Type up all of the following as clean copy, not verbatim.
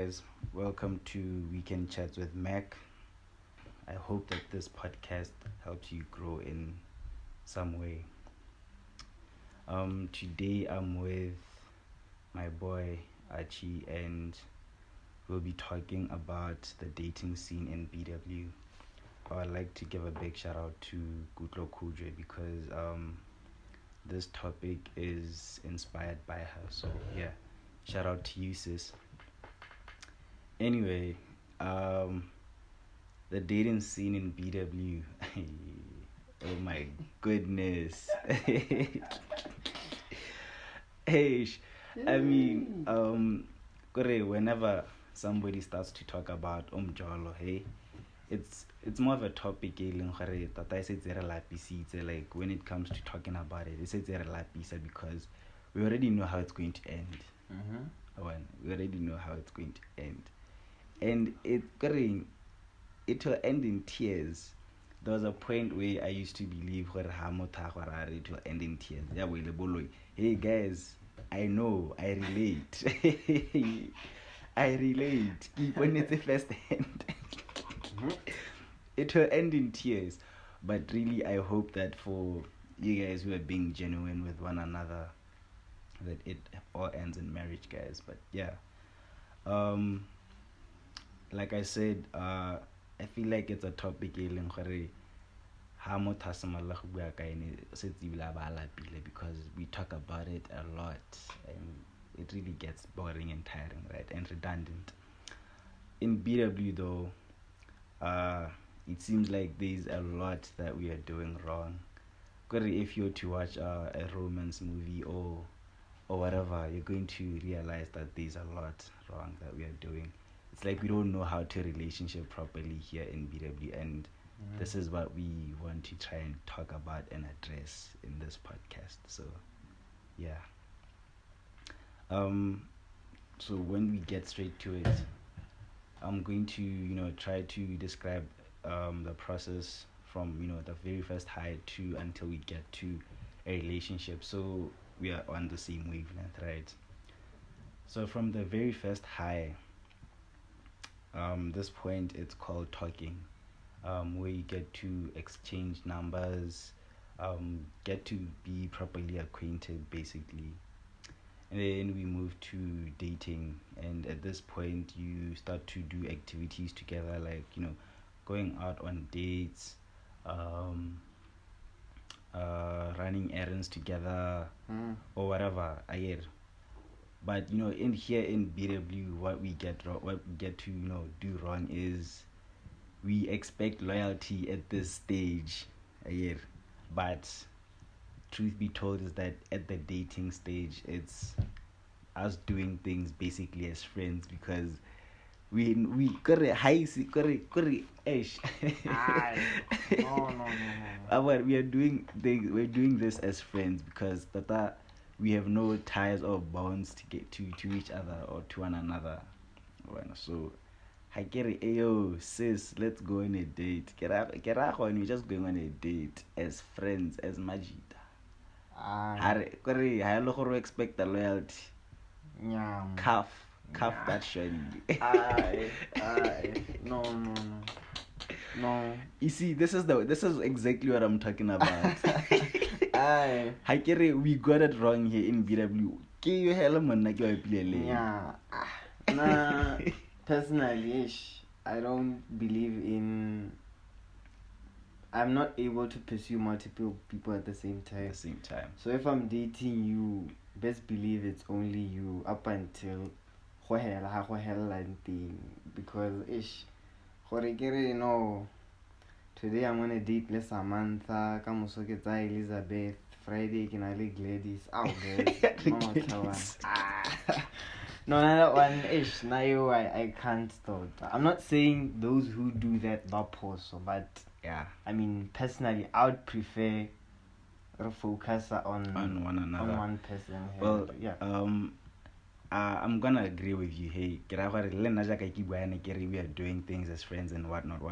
guys? Welcome to Weekend Chats with Mac. I hope that this podcast helps you grow in some way. Today I'm with my boy Archie, and we'll be talking about the dating scene in BW. I'd like to give a big shout out to Gutlo Kudre because this topic is inspired by her. So yeah, shout out to you, sis. Anyway, the dating scene in BW. Oh my goodness. I mean, whenever somebody starts to talk about umjolo, hey, it's more of a topic like when it comes to talking about it, it's because we already know how it's going to end. We already know how it's going to end. And it will end in tears. There was a point where I used to believe it will end in tears. Hey guys, I know, I relate. I relate. When it's the first end, it will end in tears. But really, I hope that for you guys who are being genuine with one another, that it all ends in marriage, guys. But yeah, like I said, I feel like it's a topic because we talk about it a lot and it really gets boring and tiring, right, and redundant. In BW though, it seems like there's a lot that we are doing wrong. If you're to watch a romance movie or whatever, you're going to realize that there's a lot wrong that we are doing. It's like we don't know how to relationship properly here in BW, and this is what we want to try and talk about and address in this podcast. So yeah, so when we get straight to it, I'm going to try to describe the process from the very first high to until we get to a relationship, so we are on the same wavelength, right? So from the very first high, this point it's called talking, where you get to exchange numbers, get to be properly acquainted basically, and then we move to dating. And at this point you start to do activities together, like going out on dates, running errands together, or whatever. But in here in BW, what we get to do wrong is we expect loyalty at this stage. But truth be told is that at the dating stage, it's us doing things basically as friends, because we are doing things, we're doing this as friends because we have no ties or bonds to get to each other or to one another. So I get it, ayo sis, let's go on a date. We're just going on a date as friends, as Majida. I expect the loyalty. Cuff that shiny. No. You see, this is exactly what I'm talking about. We got it wrong here in BW. Personally, I don't believe in. I'm not able to pursue multiple people at the same time. So if I'm dating you, best believe it's only you up until because today I'm gonna date Samantha, Elizabeth, Friday can I like ladies. No, that one ish. Now I can't stop. I'm not saying those who do that not possible, but yeah. I mean, personally, I would prefer to focus on one another, on one person. Well, yeah. I'm gonna agree with you. Hey, we are doing things as friends and whatnot.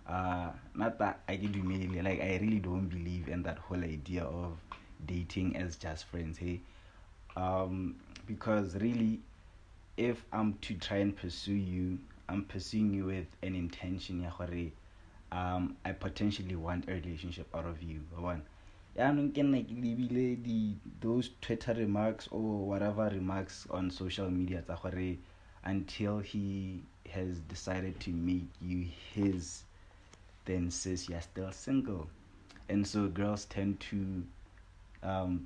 Not that I do mainly, like I really don't believe in that whole idea of dating as just friends. Hey, because really if I'm to try and pursue you, I'm pursuing you with an intention I potentially want a relationship out of you. One. Yeah, those Twitter remarks or whatever remarks on social media until he has decided to make you his, then says you're still single. And so girls tend to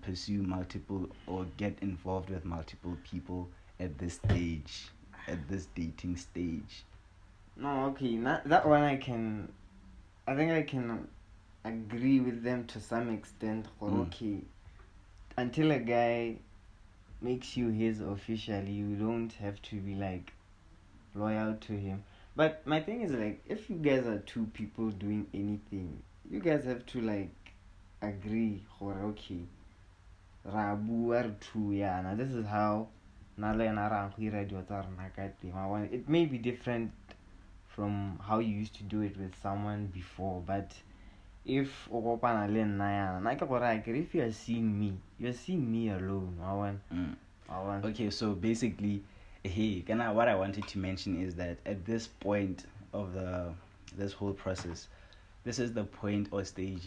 pursue multiple or get involved with multiple people at this stage, at this dating stage. No, okay, that one I think I can agree with them to some extent. Okay, until a guy makes you his officially, you don't have to be like loyal to him. But my thing is like, if you guys are two people doing anything, you guys have to like agree. Okay, Rabu are two, yeah. Now this is how it may be different from how you used to do it with someone before, but if if you are seeing me, you're seeing me alone. Okay, so basically, what I wanted to mention is that at this point of this whole process, this is the point or stage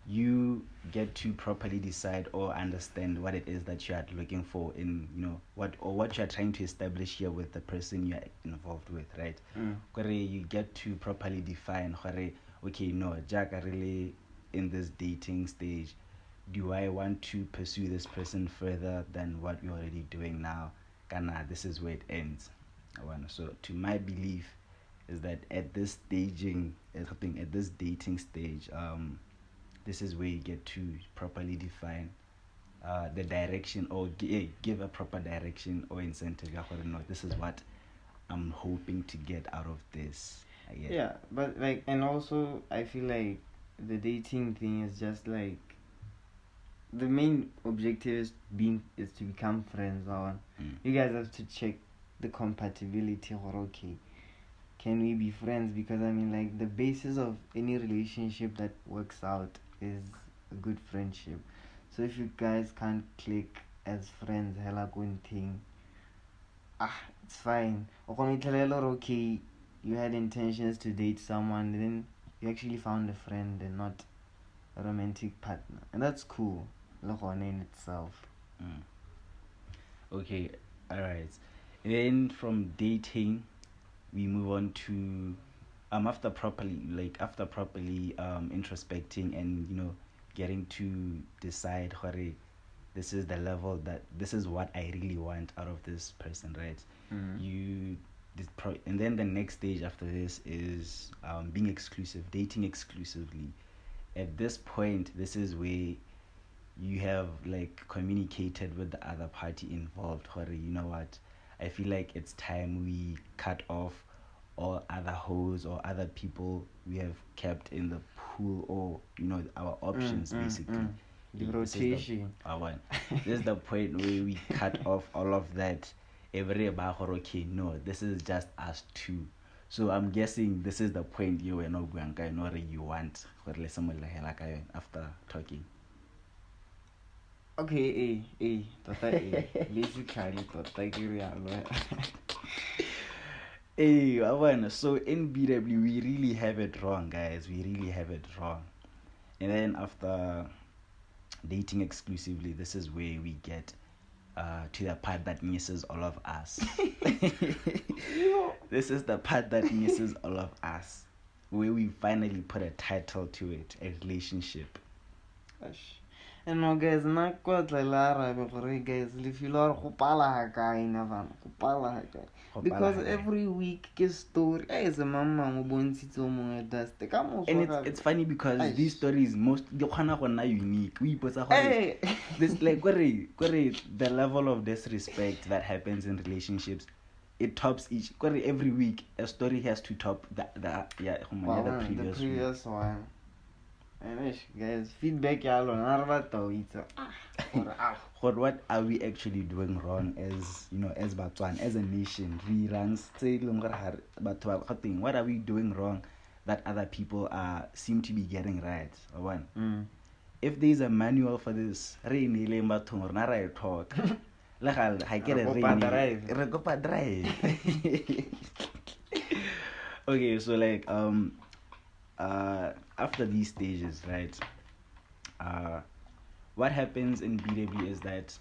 you get to properly decide or understand what it is that you are looking for in what you are trying to establish here with the person you are involved with, right? You get to properly define okay, no, Jack, I really in this dating stage, do I want to pursue this person further than what we're already doing now? This is where it ends. So to my belief is that at this dating stage, this is where you get to properly define the direction or give a proper direction or incentive. No, this is what I'm hoping to get out of this. Yeah, but like, and also I feel like the dating thing is just like the main objective is to become friends. You guys have to check the compatibility okay, can we be friends? Because I mean, like, the basis of any relationship that works out is a good friendship. So if you guys can't click as friends, hella good thing, it's fine. Okay, you had intentions to date someone, then you actually found a friend and not a romantic partner, and that's cool in itself. Okay, all right. And then from dating, we move on to after properly introspecting and getting to decide this is the level this is what I really want out of this person, right? And then the next stage after this is being exclusive, dating exclusively. At this point, this is where you have like communicated with the other party involved. You know what? I feel like it's time we cut off all other hoes or other people we have kept in the pool, or our options basically. The rotation. This is the point where we cut off all of that. Okay, no, this is just us two. So I'm guessing this is the point you were not going to you want after talking. Okay, basically, so in BW we really have it wrong, guys. We really have it wrong. And then after dating exclusively, this is where we get to the part that misses all of us. This is the part that misses all of us, where we finally put a title to it, a relationship. And no, guys, not quite like guys, if you are because every week is story is a mama and it's funny because these stories most unique. This like the level of disrespect that happens in relationships, it tops every week. A story has to top the previous one. And guys, feedback what are we actually doing wrong as as Botswana, as a nation? What are we doing wrong that other people seem to be getting right? If there's a manual for this, talk. Like I get a ring. Drive. Okay, so like after these stages, right? What happens in BW is that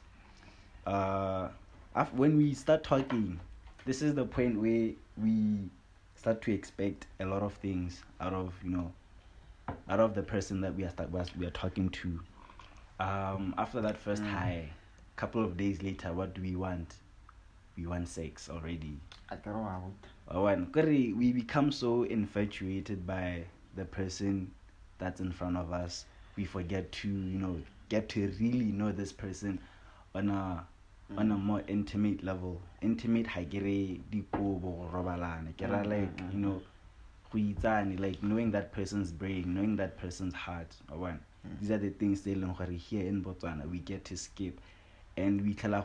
when we start talking, this is the point where we start to expect a lot of things out of the person that we are talking to. After that first high, couple of days later, what do we want? We want sex already. We become so infatuated by the person that's in front of us, we forget to get to really know this person on a more intimate level. Intimate hagere dikobo robalana. Like knowing that person's brain, knowing that person's heart. These are the things they learn here in Botswana we get to skip. And we tell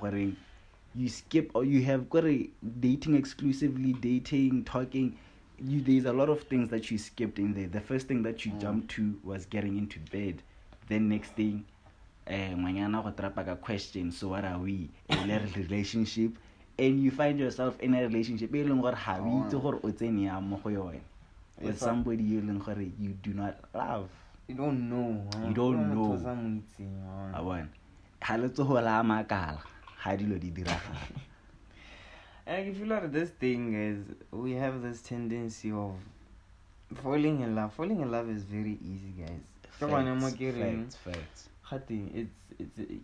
you skip, or you have got a dating exclusively, dating, talking. There's a lot of things that you skipped in there. The first thing that you jumped to was getting into bed. Then next thing, a question. So what are we? In a relationship, and you find yourself in a relationship with somebody you do not love. You don't know. You don't know. How do you And I feel like this thing is, we have this tendency of falling in love. Falling in love is very easy, guys. Facts. It's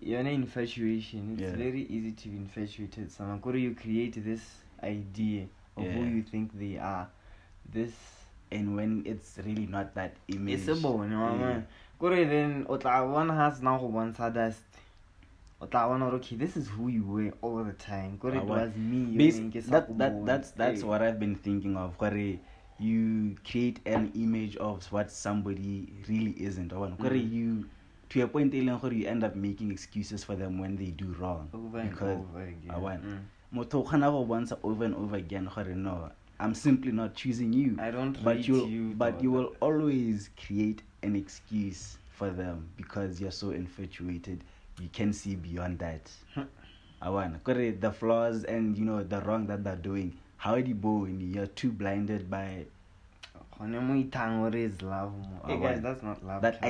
you're an infatuation. It's very easy to be infatuated with someone. You create this idea of who you think they are. And when it's really not that image. It's a bone, then one has now one saddest. Okay, this is who you were all the time. It was me. That's what I've been thinking of. Where you create an image of what somebody really isn't. You, to a point, you end up making excuses for them when they do wrong. Over and over again. No, I'm simply not choosing you. I don't. But you will always create an excuse for them because you're so infatuated. You can see beyond that. The flaws and the wrong that they're doing. How do you you're too blinded by is love. Hey guys, that's not love. That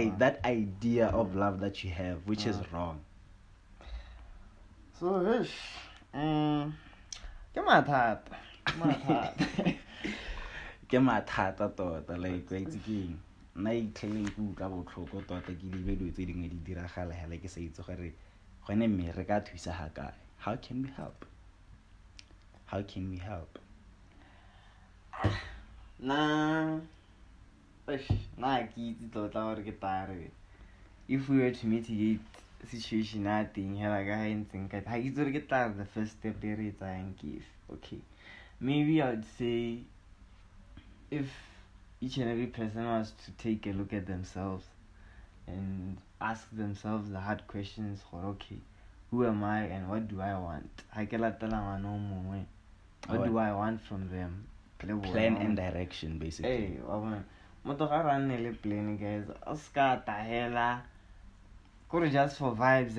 idea of love that you have, which is wrong. So come on, like nna itlheleng ke utlwa botlhoko tota ke dilo tse dingwe di diragala hela ke sa itse gore gone mme re ka thusa ha kae. How can we help? If we were to mitigate situation, I think the first step there is okay. Maybe I would say if each and every person was to take a look at themselves and ask themselves the hard questions for okay, who am I and what do I want? What do I want from them? Plan and direction, basically. Plan, guys. Oscar tahela. Just for vibes,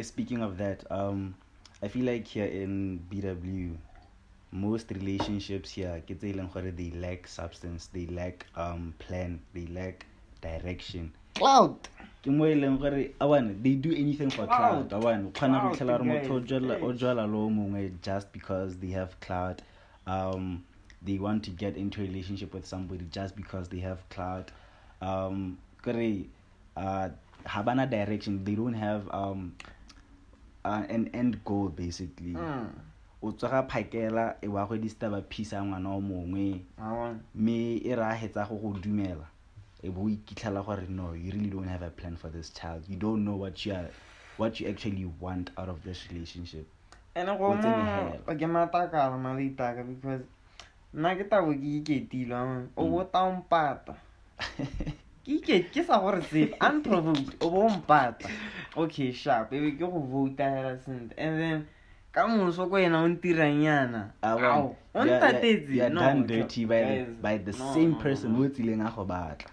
speaking of that, I feel like here in BW, most relationships here, they lack substance, they lack plan, they lack direction. Clout. They do anything for clout. Just because they have clout. They want to get into a relationship with somebody just because they have clout. Habana direction. They don't have an end goal, basically. Utsoga phakela e wa go distaba phisa ngwana o mongwe me e ra hetsa go go dumela e bo ikitlela gore no, you really don't have a plan for this child. You don't know what you actually want out of this relationship. And because nna ke tabo ke iketilwa o bota mpata ke sa gore sepe unprovoked o bo mpata okay sharp ebe ke go vote hela sent and then ka moso ko yena o ntiranyana you are done dirty by the same person who tsileng a go batla.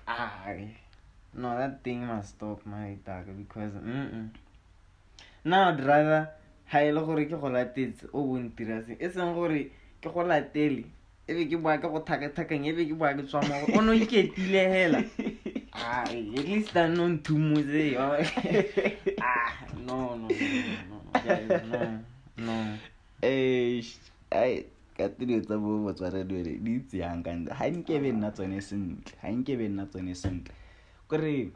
No, that thing must stop, my dog, because now I'd rather ha e le gore ke go latetse o bontiraseng e seng gore ke go latele e be ke boa ke go thakathakang e be ke boa ke tswa mo o no iketile hela at least I know nthumotse no guys, no I ka tiro tsa bo botswaredi di tsiang ka ntle ha nkebe nna tsone sentle kore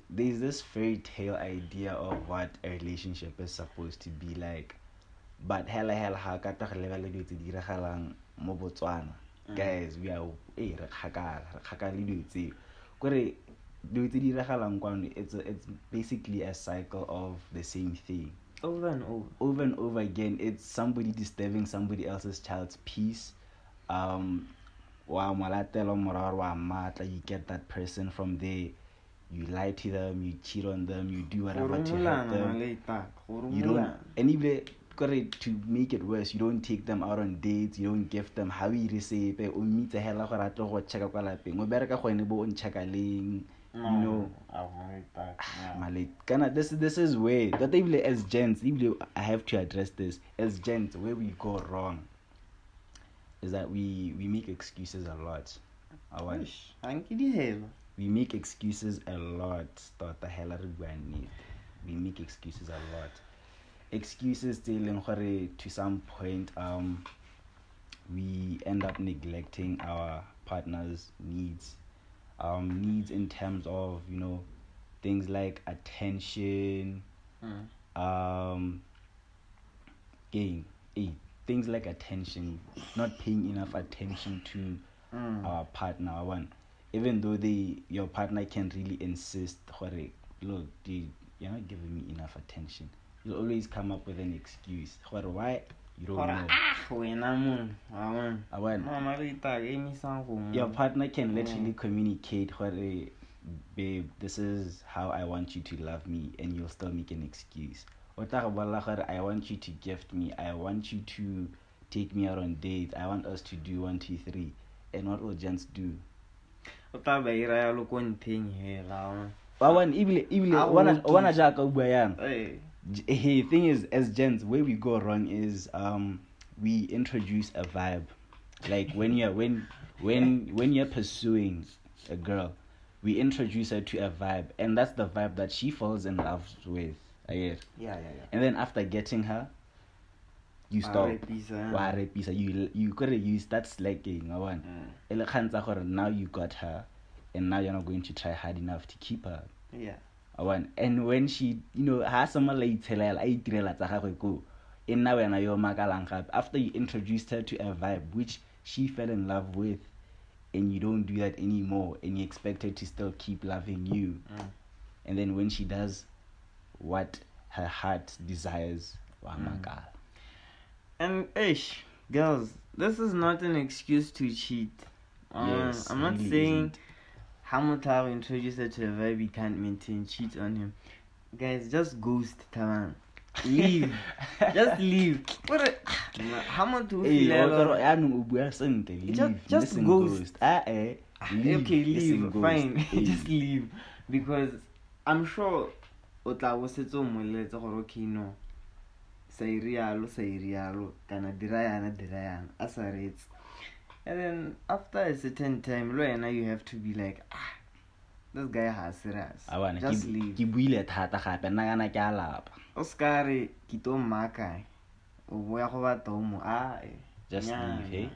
there's this fairy tale idea of what a relationship is supposed to be like, but hella ha ka ta lebala dilo tse di diragalang mo Botswana. Guys, we are re khakala dilo tse kore dilo tse di diragalang kwano it's basically a cycle of the same thing over and over again. It's somebody disturbing somebody else's child's peace. Wa malatelo moraro wa matla, you get that person from there, you lie to them, you cheat on them, you do whatever to help them. You don't, and even to make it worse, you don't take them out on dates, you don't give them how you receive it, o meet a hella gore a tlo go checka kwa lapeng o bereka go ene bo on checkaleng, you know. Kana this is where that even as gents, even I have to address this as gents, where we go wrong is that we make excuses a lot. We make excuses a lot. We make excuses a lot. Excuses to some point we end up neglecting our partner's needs. Needs in terms of, you know, things like attention, things like attention, not paying enough attention to our partner. Even though your partner can really insist, look, dude, you're not giving me enough attention. You'll always come up with an excuse. Why? You don't know. Your partner can literally communicate, babe, this is how I want you to love me, and you'll still make an excuse. I want you to gift me, I want you to take me out on dates, I want us to do 1, 2, 3. And what will gents do? Hey, thing is, as gents, where we go wrong is we introduce a vibe. Like when you're pursuing a girl, we introduce her to a vibe, and that's the vibe that she falls in love with. Yeah. And then after getting her, you stop. You gotta use that slacking. Now you got her, and now you're not going to try hard enough to keep her. Yeah. And when she, has some after you introduced her to a vibe which she fell in love with, and you don't do that anymore, and you expect her to still keep loving you, and then when she does what her heart desires, and girls, this is not an excuse to cheat. Yes, I'm not really saying Hamilton introduced her to a vibe he can't maintain, cheat on him. Guys, just ghost Taman. Leave. Just leave. Hamilton just ghost. Okay, leave. Fine. Just leave. Because I'm sure Otla was so okay, no. Say real, kana dirayana, as a rate. And then after a certain time, now you have to be like, this guy has serious. Just leave. Oscar, kito makai. Just leave, hey?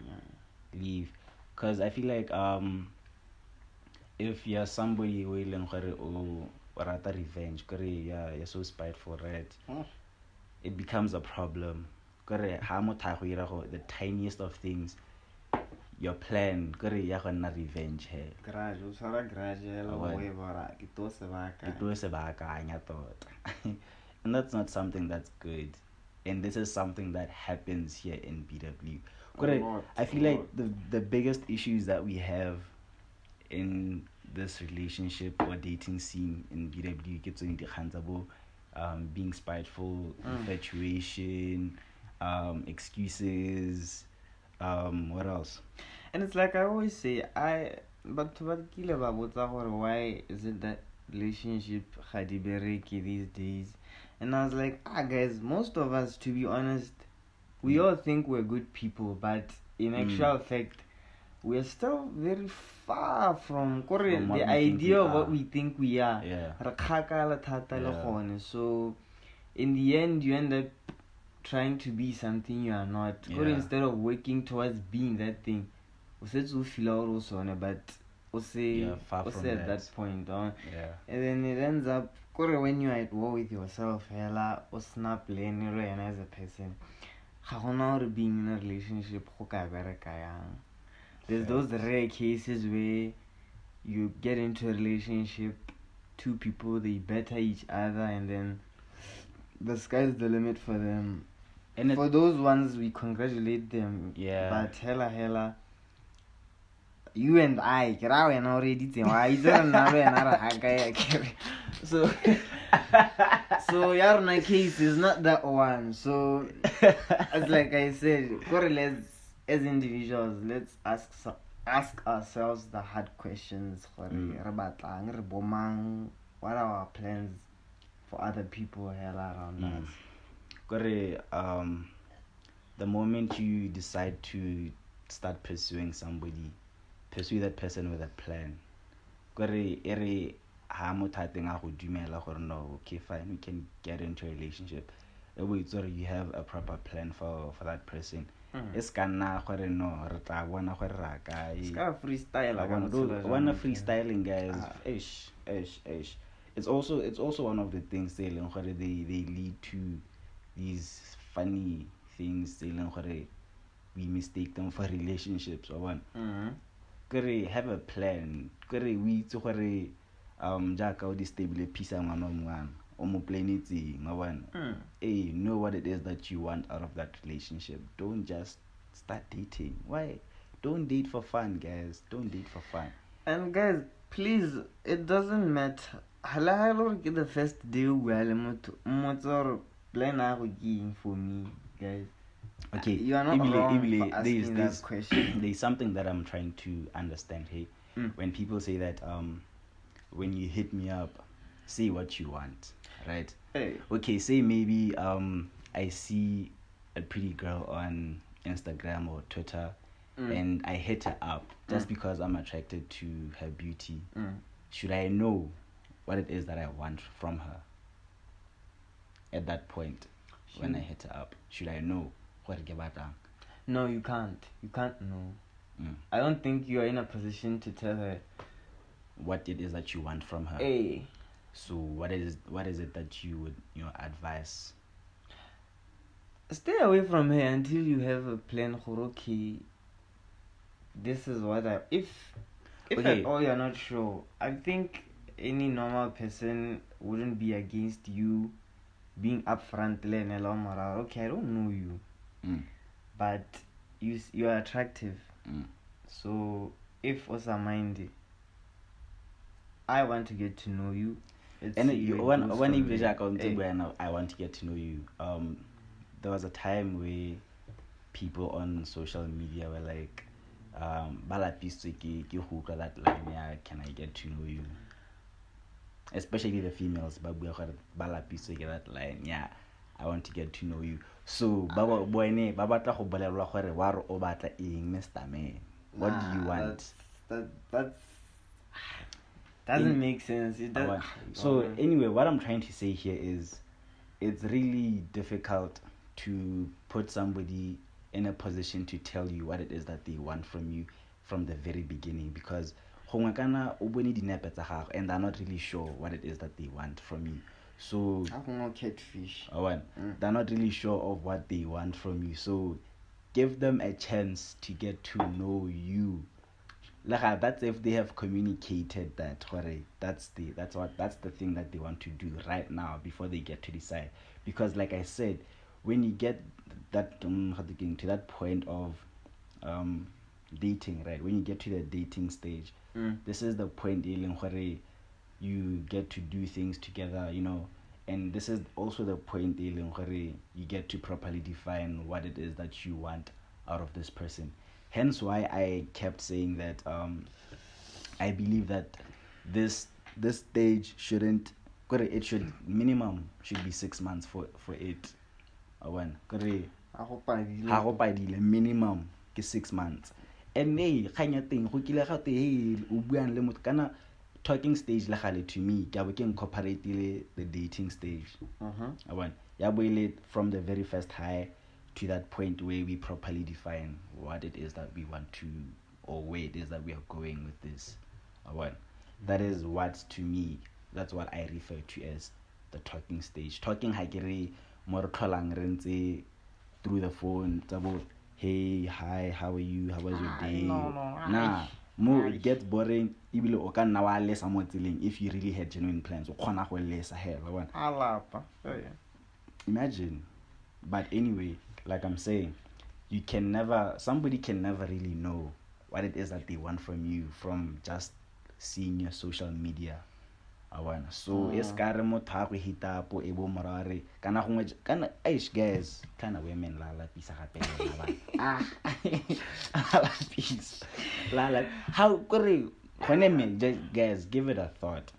Leave. Because I feel like if you're somebody willing or rather revenge, you're so spiteful, right? It becomes a problem. The tiniest of things, your plan, revenge here. And that's not something that's good. And this is something that happens here in BW. I feel like the biggest issues that we have in this relationship or dating scene in BW gets into being spiteful, infatuation, excuses, what else? And it's like I always say, why is it that relationship these days? And I was like, guys, most of us, to be honest, we all think we're good people, but in actual fact, we're still very far from the idea of what we think we are. So in the end, you end up trying to be something you are not. Instead of working towards being that thing, but far from at that point. And then it ends up when you're at war with yourself, or snap lane as a person. Being in a relationship, there's those rare cases where you get into a relationship, two people, they better each other, and then the sky's the limit for them. And for those ones, we congratulate them. But hella, you and I, already so your case is not that one. So as like I said, let's, as individuals, let's ask ourselves the hard questions. What are our plans for other people around us? The moment you decide to start pursuing somebody, pursue that person with a plan. No, okay, fine, we can get into a relationship. You have a proper plan for that person. It's kinda freestyling, guys. It's also one of the things they lead to these funny things. We mistake them for relationships or one. Have a plan. We jack out this stable piece of one. Know what it is that you want out of that relationship. Don't just start dating. Why? Don't date for fun, guys. Don't date for fun. And guys, please, it doesn't matter. The first day plan for me, guys. Okay, you are not wrong for asking that question. There's something that I'm trying to understand here. When people say that when you hit me up, say what you want, right? Okay, say maybe I see a pretty girl on Instagram or Twitter and I hit her up just because I'm attracted to her beauty. Should I know what it is that I want from her at that point? When I hit her up, should I know what to get done? No, you can't know. I don't think you are in a position to tell her what it is that you want from her. So what is it that you would advise? Stay away from her until you have a plan. Okay, this is what if at all you're not sure. I think any normal person wouldn't be against you being upfront. Okay, I don't know you, but you are attractive. So if also mind, I want to get to know you. And when I want to get to know you. There was a time where people on social media were like, that line, can I get to know you? Especially the females, that line, I want to get to know you. So Mr. Man, what do you want? That doesn't make sense. It doesn't. So anyway, what I'm trying to say here is it's really difficult to put somebody in a position to tell you what it is that they want from you from the very beginning, because and they're not really sure what it is that they want from you. So catfish. They're not really sure of what they want from you. So give them a chance to get to know you. That's if they have communicated that that's the thing that they want to do right now before they get to decide. Because like I said, when you get that to that point of dating, right? When you get to the dating stage, this is the point where you get to do things together, and this is also the point where you get to properly define what it is that you want out of this person. Hence why I kept saying that I believe that this stage shouldn't it should minimum should be 6 months for it. One minimum ke 6 months. And kganya teng go kile ga te o buang le motho kana talking stage la gale to me ke abo ke incorporate the dating stage. One ya boile from the very first high to that point where we properly define what it is that we want to, or where it is that we are going with this. One that is what, to me, that's what I refer to as the talking stage. Talking hagere more tholang rentse through the phone tabo, hey, hi, how are you, how was your day? More it gets boring ibile o ka nna wa lesa mo tseleng if you really had genuine plans o khona go lesa hela one imagine. But anyway, like I'm saying, somebody can never really know what it is that they want from you from just seeing your social media. So es ka re motho a go hita po e bo morare kana gongwe kana guys kana women la pisa gape la pisa la how kore guys, give it a thought.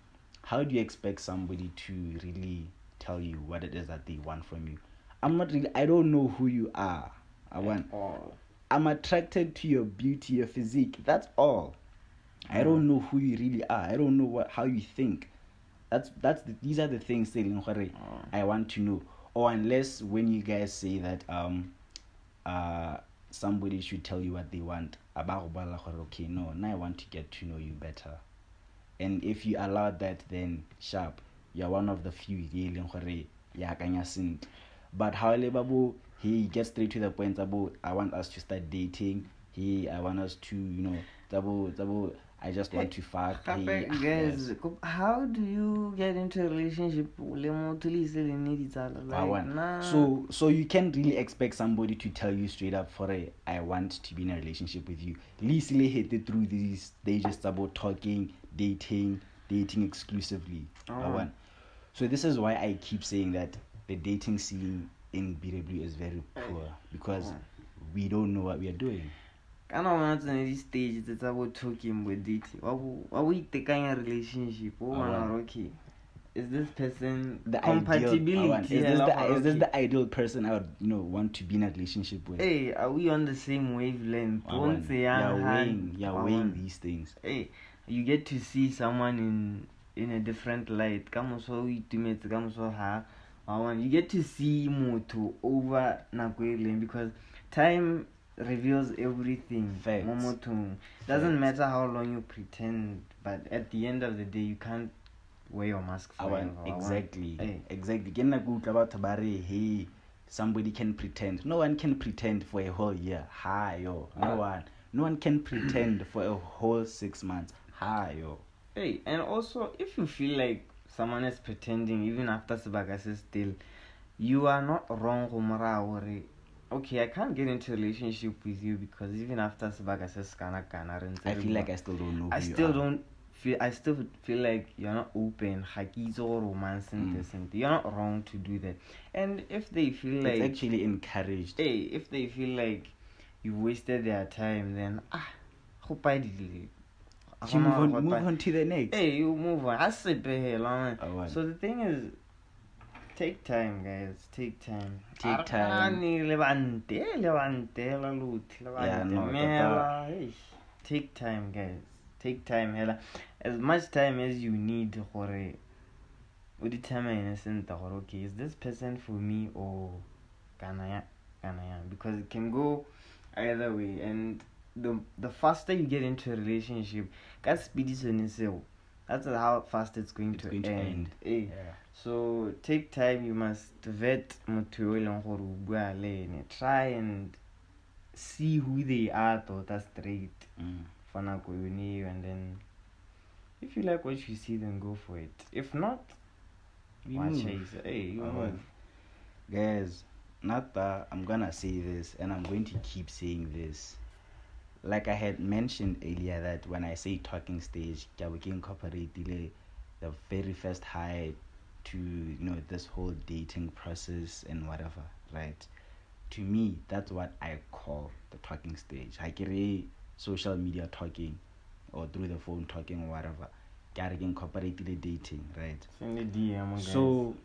How do you expect somebody to really tell you what it is that they want from you? I don't know who you are. I'm attracted to your beauty, your physique, that's all. I don't know who you really are. I don't know how you think. These are the things I want to know. Or unless when you guys say that somebody should tell you what they want, okay, no, now I want to get to know you better. And if you allow that, then sharp, you're one of the few. But however, he gets straight to the point about, I want us to start dating. I want us to, I just want to fuck. Guys, how do you get into a relationship? So you can't really expect somebody to tell you straight up I want to be in a relationship with you. Leasily hit it through these stages about talking, dating exclusively. So this is why I keep saying that the dating scene in BW is very poor, because we don't know what we are doing. I don't want to these stages it's about talking with dating. What we take in a relationship? Okay. Is this person the compatibility? Ideal, is this the ideal person I would want to be in a relationship with? Hey, are we on the same wavelength? You're weighing these things. Hey, you get to see someone in a different light. You get to see Moto over Nakwele because time reveals everything. Doesn't matter how long you pretend, but at the end of the day, you can't wear your mask forever. Exactly. Hey, somebody can pretend. No one can pretend for a whole year. No one can pretend for a whole 6 months. Hey, and also, if you feel like someone is pretending even after Sabagase still, you are not wrong. Okay, I can't get into a relationship with you because even after Sabagase I feel like I still don't know. I still feel like you're not open. You're not wrong to do that. And if they feel like it's actually encouraged. Hey, if they feel like you've wasted their time, then hope I did it. You move on to the next. Hey, you move on. So the thing is, take time, guys. Take time. Take time, guys. Take time, hella. As much time as you need for determine okay, is this person for me or kanaya? Because it can go either way, and the faster you get into a relationship, that's how fast it's going to end. So take time. You must vet try and see who they are that's straight and then if you like what you see, then go for it. If not, you move. Guys, not that I'm gonna say this and I'm going to keep saying this. Like I had mentioned earlier, that when I say talking stage, we can incorporate the very first high to this whole dating process and whatever, right? To me, that's what I call the talking stage. I can social media talking or through the phone talking or whatever. incorporated dating, right? Send a DM, guys. So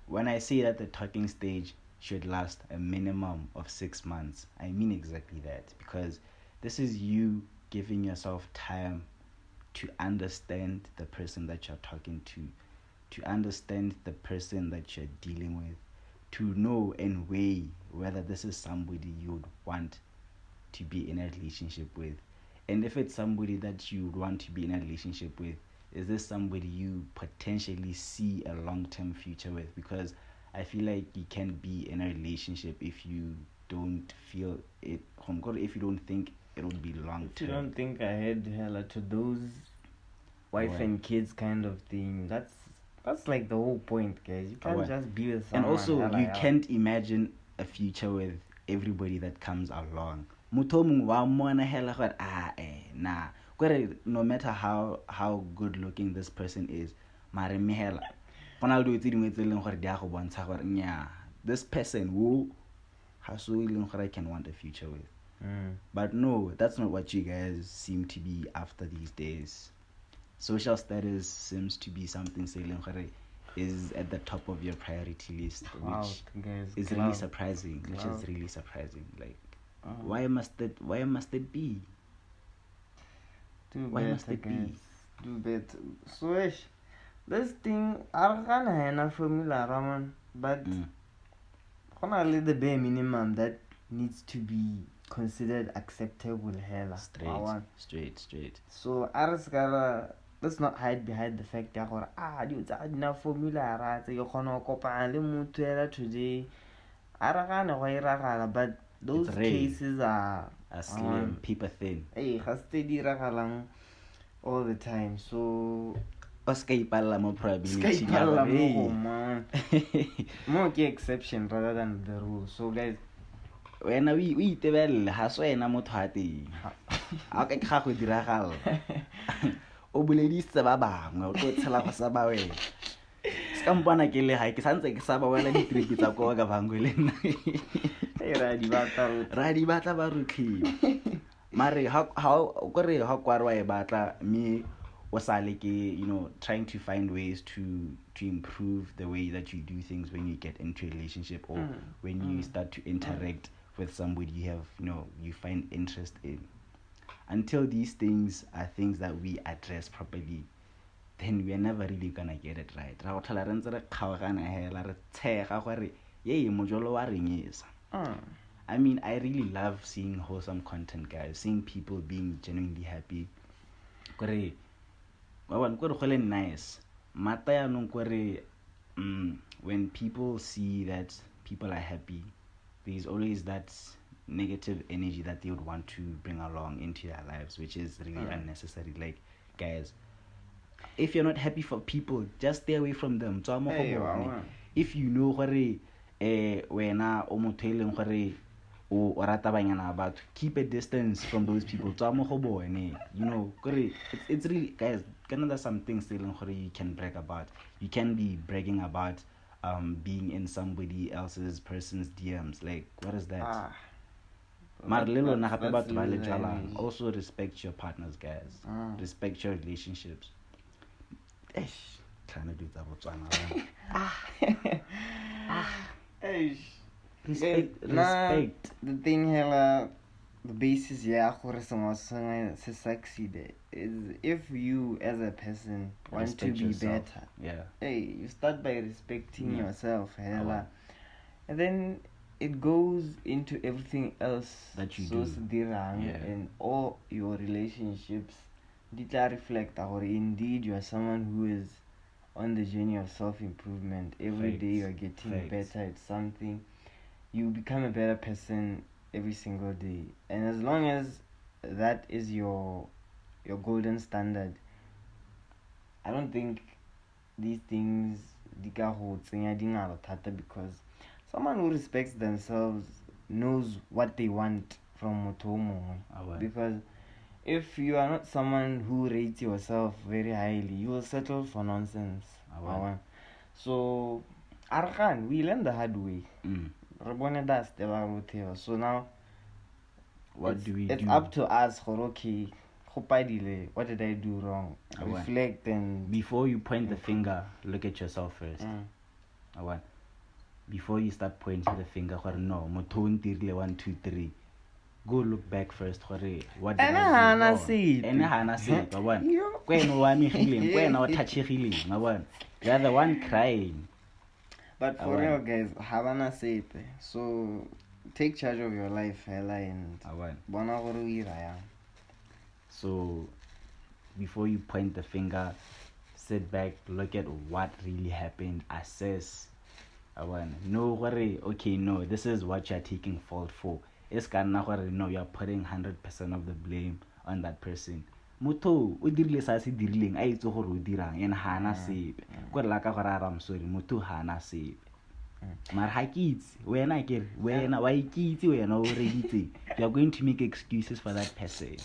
when I say that the talking stage should last a minimum of 6 months, I mean exactly that, because this is you giving yourself time to understand the person that you're talking to understand the person that you're dealing with, to know and weigh whether this is somebody you would want to be in a relationship with. And if it's somebody that you would want to be in a relationship with, is this somebody you potentially see a long-term future with? Because I feel like you can't be in a relationship if you don't feel it, if you don't think it would be long-term. If you don't think ahead, hella, to those wife and kids kind of thing, that's like the whole point, guys. You can't just be with someone. And also, you can't imagine a future with everybody that comes along. No matter how good looking this person is, this person who I can want a future with. But no, that's not what you guys seem to be after these days. Social status seems to be something is at the top of your priority list, which is really surprising. Like, why must it be? Why must it be? Do better. So this thing, I can't have a formula, Raman, but only the bare minimum that needs to be considered acceptable. Hella Straight. So let's not hide behind the fact that you na formula right, you gonna kopana le motho today. But those cases are slim, paper thin. Hey, steady all the time. So more probability. More exception rather than the rule. So guys, when we tebella ha so ena motho ha teng a ka ga go diragala o buledisa ba bangwe o tlo tshela go sa ba wena ska mpona ke le ha ke santse ke sa ba wela di trip tsa go ka bangwe le nna ra di batla ba rutlhi mare ha go re ha kwarwa e batla me o sale ke trying to find ways to improve the way that you do things when you get into a relationship or when you start to interact with somebody you find interest in. Until these things are things that we address properly, then we are never really gonna get it right. I mean, I really love seeing wholesome content, guys, seeing people being genuinely happy. Nice. When people see that people are happy, there's always that negative energy that they would want to bring along into their lives, which is really unnecessary. Like, guys, if you're not happy for people, just stay away from them. If you know keep a distance from those people. It's really, guys, there's some things you can brag about. You can be bragging about being in somebody else's person's DMs. Like, what is that? Also respect your partners, guys. Respect your relationships. Trying to do that. Respect. The thing, hella, the basis, to succeed is if you as a person want to be yourself. Better. Hey, you start by respecting yourself, hella, and then it goes into everything else that you do. And all your relationships did reflect or indeed you are someone who is on the journey of self-improvement. Every day you are getting better at something. You become a better person every single day. And as long as that is your golden standard, I don't think these things because someone who respects themselves knows what they want from Motomo. Because if you are not someone who rates yourself very highly, you will settle for nonsense. So, Arkan, we learned the hard way. So now, what do we do? It's up to us, okay, what did I do wrong? Reflect and... Before you point the finger, look at yourself first. Before you start pointing the finger, no, 1, 2, 3. Go look back first. What did I do wrong? You're the one crying. But for real, guys, Havana said. So take charge of your life, hella, and so before you point the finger, sit back, look at what really happened, assess. No worry, okay, no, this is what you're taking fault for. It's no, you're putting 100% of the blame on that person. Muto o dirile sa se dirileng a itse gore o dirang ene hana sepe go la ka gore I'm sorry muto hana sepe mara ha ke itse wena ke wena wa ikitse wena o reditse you are going to make excuses for that person.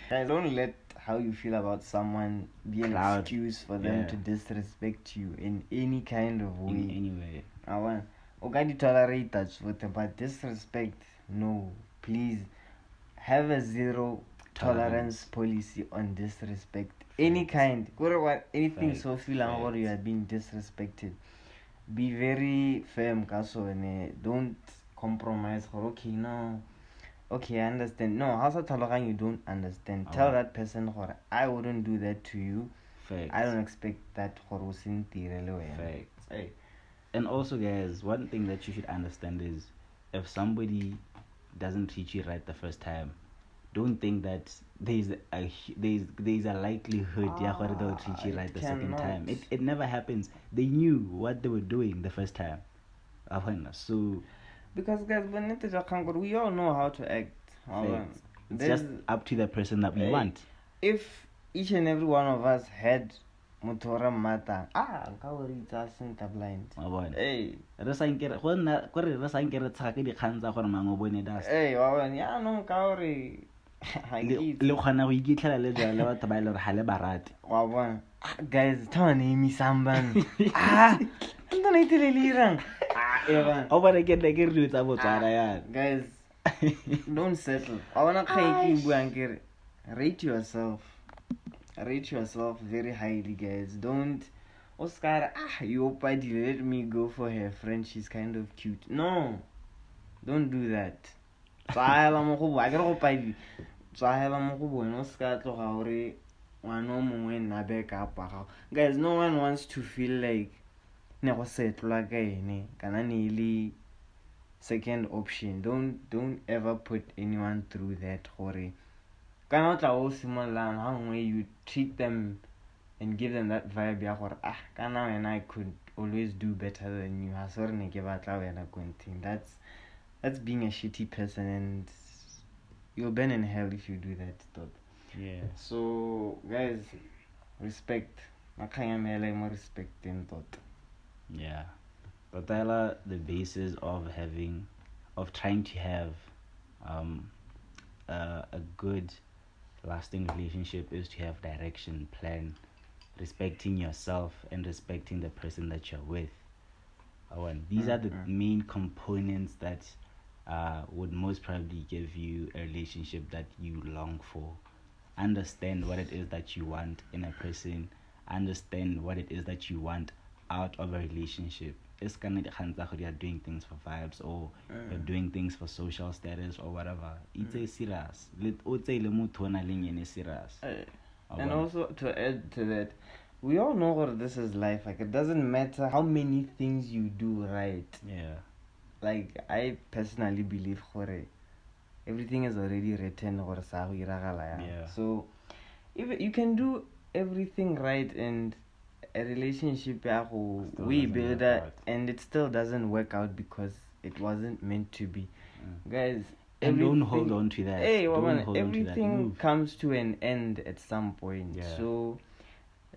I don't let how you feel about someone be an excuse for them to disrespect you in any kind of way. In any way. I want to tolerate that with them, but disrespect, no. Please have a zero tolerance policy on disrespect. Any kind. Anything so feel like you are being disrespected. Be very firm, Kaso, and don't compromise. Okay, no. Okay, I understand. No, how's that you don't understand? Tell that person, I wouldn't do that to you. Facts. I don't expect that. Facts. Hey. And also, guys, one thing that you should understand is if somebody doesn't treat you right the first time, don't think that there's a likelihood they'll treat you right the second time. It never happens. They knew what they were doing the first time. So because guys, we all know how to act. It's just up to the person that we want. If each and every one of us had Motora Mata, blind. Hey, guys, tell me someone. Guys, don't settle. Rate yourself. Rate yourself very highly, guys. Don't Oscar, you let me go for her friend, she's kind of cute. No, don't do that. Guys, no one wants to feel like second option. Don't ever put anyone through that. You treat them and give them that vibe, and I could always do better than you. That's being a shitty person, and you'll burn in hell if you do that. Yeah. So guys, respect. More respect in thought. Yeah. But the basis of trying to have a good lasting relationship is to have direction, plan, respecting yourself and respecting the person that you're with. These are the main components that would most probably give you a relationship that you long for. Understand what it is that you want in a person. Understand what it is that you want out of a relationship. It's kind of you're doing things for vibes or you're doing things for social status or whatever. It's a serious. And also to add to that, we all know what this is life. Like, it doesn't matter how many things you do right. Yeah. Like, I personally believe everything is already written. Yeah. So if you can do everything right and a relationship we build that and it still doesn't work out because it wasn't meant to be. Guys, and don't hold on to that. Hey, everything comes to an end at some point. Yeah. So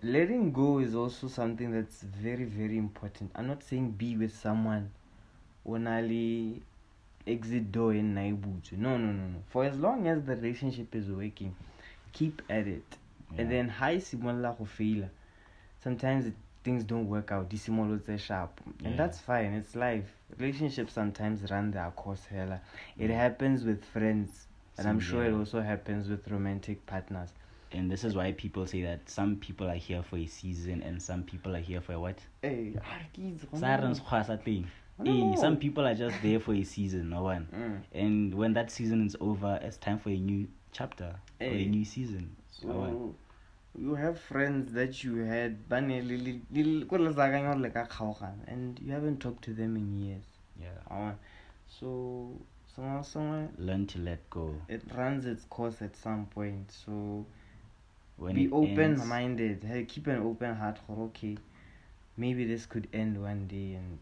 letting go is also something that's very, very important. I'm not saying be with someone only exit door in Naibuju. No. For as long as the relationship is working, keep at it. Yeah. And then high similar failure. Sometimes things don't work out. Sharp. And that's fine. It's life. Relationships sometimes run their course. It happens with friends. And I'm sure it also happens with romantic partners. And this is why people say that some people are here for a season and some people are here for a what? Some people are just there for a season, no one. And when that season is over, it's time for a new chapter, for a new season. So you have friends that you had and you haven't talked to them in years. Yeah. So learn to let go. It runs its course at some point. So be open-minded. Hey, keep an open heart for okay. Maybe this could end one day and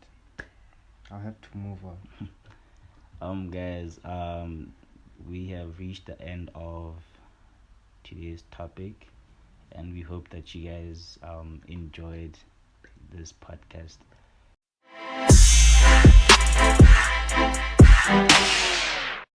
I'll have to move on. Guys, we have reached the end of today's topic, and we hope that you guys enjoyed this podcast.